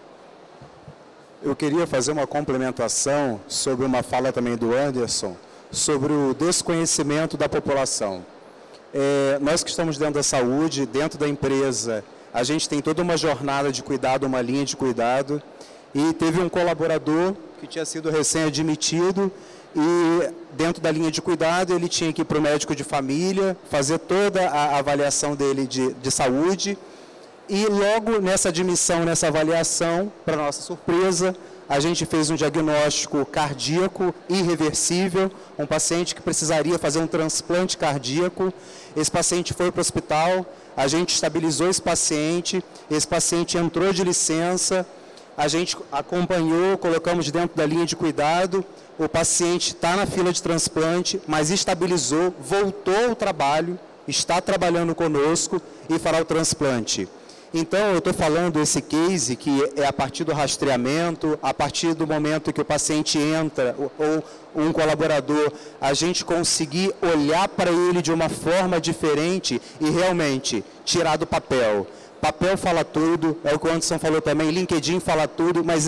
Eu queria fazer uma complementação sobre uma fala também do Anderson, sobre o desconhecimento da população. Nós que estamos dentro da saúde, dentro da empresa, a gente tem toda uma jornada de cuidado, uma linha de cuidado, e teve um colaborador que tinha sido recém-admitido e dentro da linha de cuidado ele tinha que ir para o médico de família, fazer toda a avaliação dele de saúde, e logo nessa admissão, nessa avaliação, para nossa surpresa, a gente fez um diagnóstico cardíaco irreversível, um paciente que precisaria fazer um transplante cardíaco. Esse paciente foi para o hospital, a gente estabilizou esse paciente entrou de licença, a gente acompanhou, colocamos dentro da linha de cuidado, o paciente está na fila de transplante, mas estabilizou, voltou ao trabalho, está trabalhando conosco e fará o transplante. Então, eu estou falando esse case que é a partir do rastreamento, a partir do momento que o paciente entra, ou um colaborador, a gente conseguir olhar para ele de uma forma diferente e realmente tirar do papel. Papel fala tudo, é o que o Anderson falou também, LinkedIn fala tudo, mas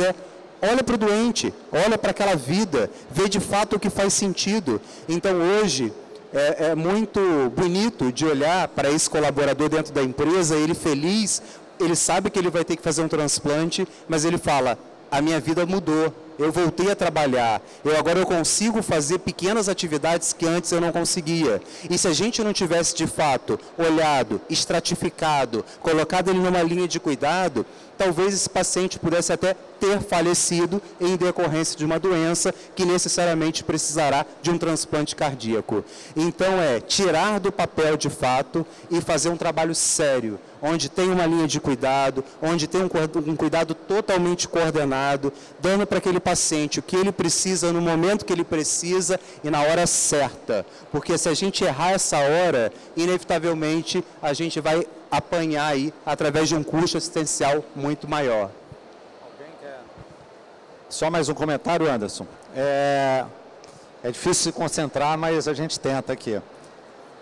olha para o doente, olha para aquela vida, vê de fato o que faz sentido. Então, hoje, é muito bonito de olhar para esse colaborador dentro da empresa, ele feliz, ele sabe que ele vai ter que fazer um transplante, mas ele fala, a minha vida mudou, eu voltei a trabalhar, agora eu consigo fazer pequenas atividades que antes eu não conseguia. E se a gente não tivesse de fato olhado, estratificado, colocado ele numa linha de cuidado, talvez esse paciente pudesse até ter falecido em decorrência de uma doença que necessariamente precisará de um transplante cardíaco. Então tirar do papel de fato e fazer um trabalho sério, onde tem uma linha de cuidado, onde tem um cuidado totalmente coordenado, dando para aquele paciente o que ele precisa no momento que ele precisa e na hora certa. Porque se a gente errar essa hora, inevitavelmente a gente vai apanhar aí através de um custo assistencial muito maior. Alguém quer? Só mais um comentário, Anderson. É difícil se concentrar, mas a gente tenta aqui.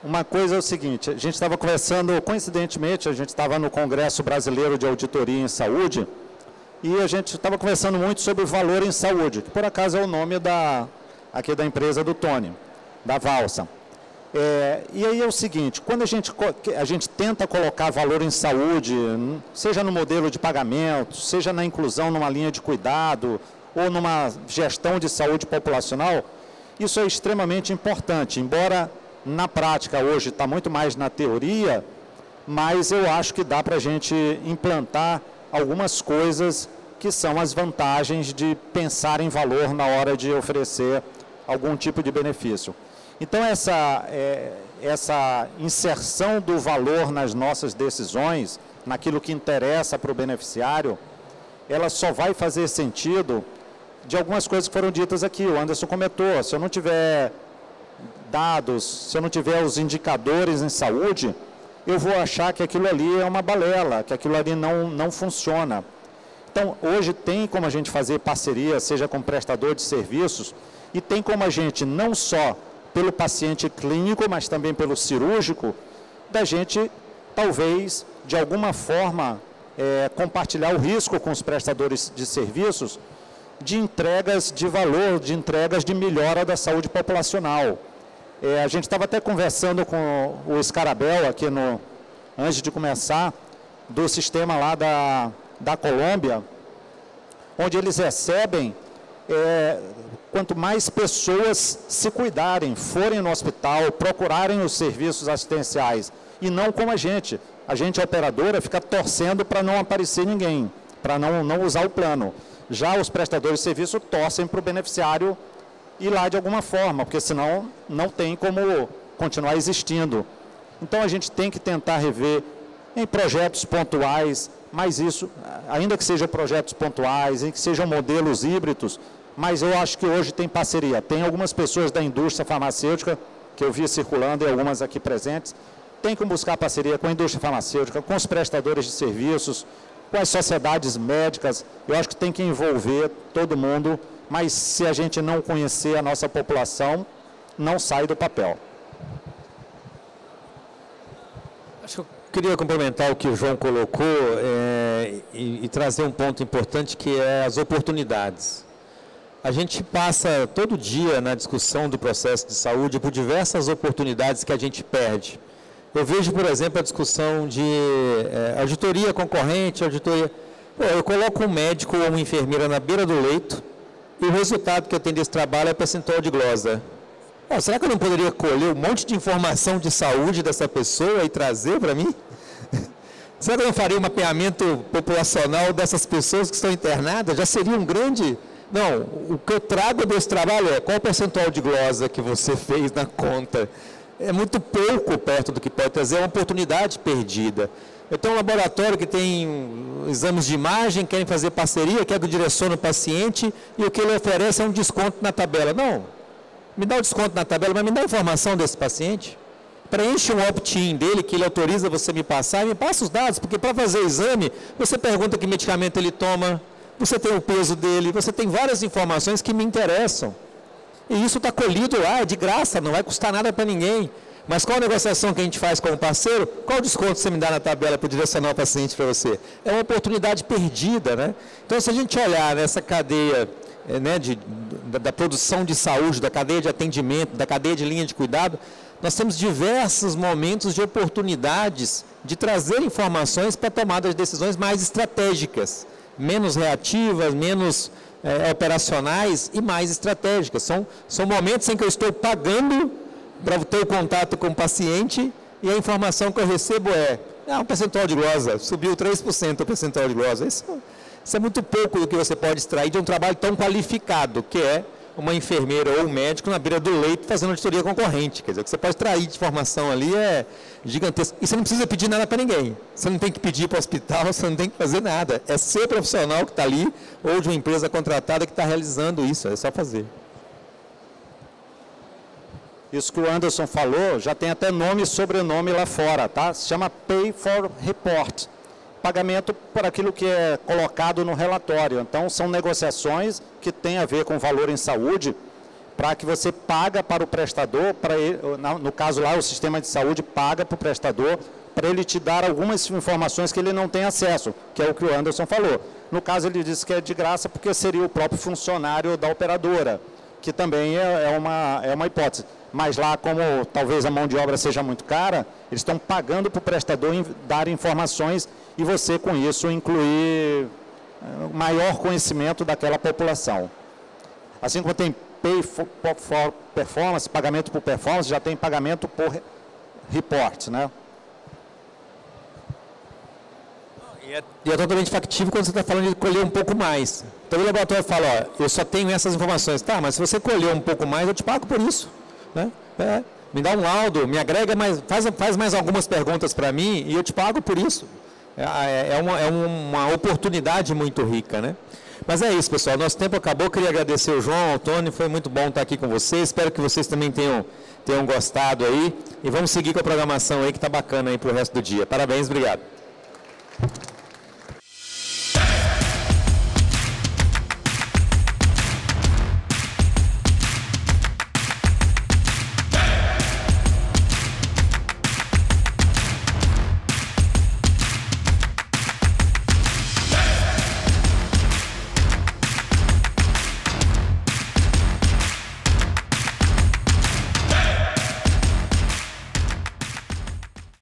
Uma coisa é o seguinte, a gente estava conversando, coincidentemente, a gente estava no Congresso Brasileiro de Auditoria em Saúde, e a gente estava conversando muito sobre o valor em saúde, que por acaso é o nome aqui da empresa do Tony, da Valsa. E aí é o seguinte, quando a gente tenta colocar valor em saúde, seja no modelo de pagamento, seja na inclusão numa linha de cuidado, ou numa gestão de saúde populacional, isso é extremamente importante, embora na prática hoje está muito mais na teoria, mas eu acho que dá para a gente implantar algumas coisas que são as vantagens de pensar em valor na hora de oferecer algum tipo de benefício. Então, essa inserção do valor nas nossas decisões, naquilo que interessa para o beneficiário, ela só vai fazer sentido de algumas coisas que foram ditas aqui. O Anderson comentou, se eu não tiver dados, se eu não tiver os indicadores em saúde, eu vou achar que aquilo ali é uma balela, que aquilo ali não funciona. Então, hoje tem como a gente fazer parceria, seja com prestador de serviços, e tem como a gente, não só pelo paciente clínico, mas também pelo cirúrgico, da gente, talvez, de alguma forma, compartilhar o risco com os prestadores de serviços de entregas de valor, de entregas de melhora da saúde populacional. A gente estava até conversando com o Scarabel aqui antes de começar, do sistema lá da Colômbia, onde eles recebem, quanto mais pessoas se cuidarem, forem no hospital, procurarem os serviços assistenciais, e não como a gente, a operadora, fica torcendo para não aparecer ninguém, para não usar o plano. Já os prestadores de serviço torcem para o beneficiário ir lá de alguma forma, porque senão não tem como continuar existindo. Então a gente tem que tentar rever em projetos pontuais, mas isso, ainda que sejam projetos pontuais, em que sejam modelos híbridos, mas eu acho que hoje tem parceria. Tem algumas pessoas da indústria farmacêutica, que eu vi circulando e algumas aqui presentes, tem que buscar parceria com a indústria farmacêutica, com os prestadores de serviços, com as sociedades médicas. Eu acho que tem que envolver todo mundo, mas se a gente não conhecer a nossa população, não sai do papel. Acho que eu queria complementar o que o João colocou e trazer um ponto importante, que é as oportunidades. A gente passa todo dia na discussão do processo de saúde por diversas oportunidades que a gente perde. Eu vejo, por exemplo, a discussão de auditoria concorrente, auditoria... eu coloco um médico ou uma enfermeira na beira do leito e o resultado que eu tenho desse trabalho é percentual de glosa. Será que eu não poderia colher um monte de informação de saúde dessa pessoa e trazer para mim? Será que eu não faria um mapeamento populacional dessas pessoas que estão internadas? Já seria um grande... Não, o que eu trago desse trabalho é qual o percentual de glosa que você fez na conta. É muito pouco perto do que pode trazer, é uma oportunidade perdida. Eu tenho um laboratório que tem exames de imagem, querem fazer parceria, quer que eu direcione o paciente e o que ele oferece é um desconto na tabela. Não, me dá o desconto na tabela, mas me dá a informação desse paciente. Preenche um opt-in dele, que ele autoriza você me passar, e me passa os dados, porque para fazer o exame, você pergunta que medicamento ele toma, você tem o peso dele, você tem várias informações que me interessam. E isso está colhido lá, é de graça, não vai custar nada para ninguém. Mas qual a negociação que a gente faz com o parceiro? Qual o desconto você me dá na tabela para direcionar o paciente para você? É uma oportunidade perdida, né? Então, se a gente olhar nessa cadeia da produção de saúde, da cadeia de atendimento, da cadeia de linha de cuidado, nós temos diversos momentos de oportunidades de trazer informações para tomada de decisões mais estratégicas, menos reativas, menos operacionais e mais estratégicas. São momentos em que eu estou pagando para ter o contato com o paciente e a informação que eu recebo um percentual de glosa, subiu 3% o percentual de glosa. Isso é muito pouco do que você pode extrair de um trabalho tão qualificado, que é uma enfermeira ou um médico na beira do leito fazendo auditoria concorrente. Quer dizer, o que você pode extrair de informação ali é gigantesco. E você não precisa pedir nada para ninguém. Você não tem que pedir para o hospital, você não tem que fazer nada. É ser profissional que está ali ou de uma empresa contratada que está realizando isso. É só fazer. Isso que o Anderson falou, já tem até nome e sobrenome lá fora, tá? Se chama Pay for Report. Pagamento por aquilo que é colocado no relatório. Então, são negociações que têm a ver com valor em saúde, para que você paga para o prestador, para ele, no caso lá, o sistema de saúde paga para o prestador, para ele te dar algumas informações que ele não tem acesso, que é o que o Anderson falou. No caso, ele disse que é de graça, porque seria o próprio funcionário da operadora, que também é uma hipótese. Mas lá, como talvez a mão de obra seja muito cara, eles estão pagando para o prestador dar informações e você, com isso, incluir maior conhecimento daquela população. Assim como tem Pay for Performance, pagamento por performance, já tem pagamento por report, né? E é totalmente factível quando você está falando de colher um pouco mais. Então o laboratório fala, eu só tenho essas informações. Tá, mas se você colher um pouco mais, eu te pago por isso. Né? Me dá um laudo, me agrega mais, faz mais algumas perguntas para mim e eu te pago por isso. É uma oportunidade muito rica, né? Mas é isso, pessoal. Nosso tempo acabou. Queria agradecer o João, ao Tony. Foi muito bom estar aqui com vocês. Espero que vocês também tenham gostado aí. E vamos seguir com a programação aí que está bacana aí para o resto do dia. Parabéns, obrigado.